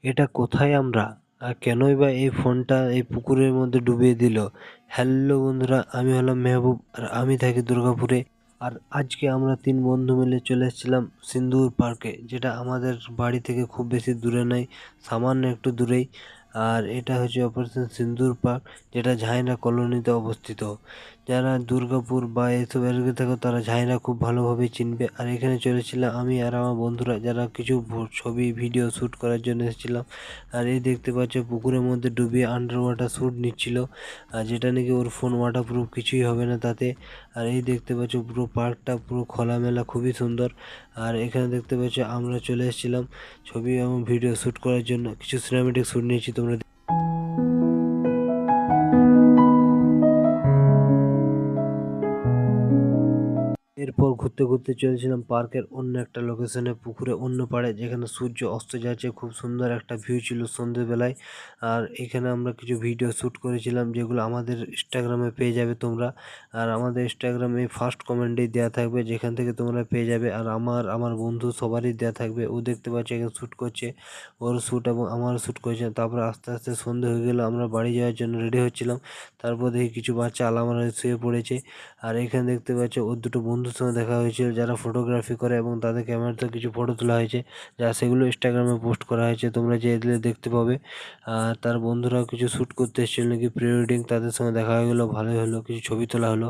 এটা কোথায় আমরা, আর কেনই বা এই ফোনটা এই পুকুরের মধ্যে ডুবিয়ে দিল? হ্যালো বন্ধুরা, আমি হলাম মেহবুব আর আমি থাকি দুর্গাপুরে। আর আজকে আমরা 3 বন্ধু মিলে চলে এসেছিলাম সিন্দুর পার্কে, যেটা আমাদের বাড়ি থেকে খুব বেশি দূরে নয়, সামান্য একটু দূরেই। আর এটা হচ্ছে অপারেশন সিন্দুর পার্ক, যেটা ঝাইনা কলোনিতে অবস্থিত। যারা দুর্গাপুর বা এসব এলাকায় থাকো তারা ঝাইনা খুব ভালোভাবে চিনবে। আর এখানে চলেছিলাম আমি আর আমার বন্ধুরা, যারা কিছু ছবি ভিডিও শ্যুট করার জন্য এসেছিলাম। আর এই দেখতে পাচ্ছ পুকুরের মধ্যে ডুবিয়ে আন্ডার ওয়াটার শ্যুট নিচ্ছিল, আর যেটা নাকি ওর ফোন ওয়াটারপ্রুফ, কিছুই হবে না তাতে। আর এই দেখতে পাচ্ছ পুরো পার্কটা পুরো খোলামেলা, খুবই সুন্দর। আর এখানে দেখতে পাচ্ছ আমরা চলে এসেছিলাম ছবি এবং ভিডিও শ্যুট করার জন্য, কিছু সিনেমেটিক শ্যুট নিয়েছি তোমরা। এরপর ঘুরতে ঘুরতে চলেছিলাম পার্কের অন্য একটা লোকেশনে, পুকুরে অন্য পাড়ে, যেখানে সূর্য অস্ত যাচ্ছে, খুব সুন্দর একটা ভিউ ছিল সন্ধ্যেবেলায়। আর এখানে আমরা কিছু ভিডিও শ্যুট করেছিলাম, যেগুলো আমাদের ইনস্টাগ্রামে পেয়ে যাবে তোমরা। আর আমাদের ইনস্টাগ্রামে ফার্স্ট কমেন্টেই দেওয়া থাকবে, যেখান থেকে তোমরা পেয়ে যাবে। আর আমার বন্ধু সবারই দেওয়া থাকবে। ও দেখতে পাচ্ছে এখানে শ্যুট করছে, ওর শ্যুট এবং আমারও শ্যুট করেছে। তারপর আস্তে আস্তে সন্ধে হয়ে গেল, আমরা বাড়ি যাওয়ার জন্য রেডি হচ্ছিলাম। তারপর দেখি কিছু বাচ্চা আলামারা শুয়ে পড়েছে। আর এখানে দেখতে পাচ্ছ ওর দুটো বন্ধুর সঙ্গে দেখা হয়েছিল, যারা ফটোগ্রাফি করে, এবং তাদের ক্যামেরাতে কিছু ফটো তোলা হয়েছে, যা সেগুলো ইনস্টাগ্রামে পোস্ট করা হয়েছে, তোমরা যে দেখতে পাবে। আর তার বন্ধুরাও কিছু শ্যুট করতে এসেছিল নাকি প্রি ওয়েডিং, তাদের সঙ্গে দেখা হয়ে গেলো, ভালোই হলো, কিছু ছবি তোলা হলো।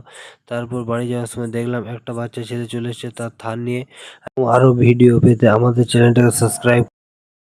তারপর বাড়ি যাওয়ার সময় দেখলাম একটা বাচ্চা ছেলে চলে এসেছে তার থান নিয়ে। এবং আরও ভিডিও পেতে আমাদের চ্যানেলটাকে সাবস্ক্রাইব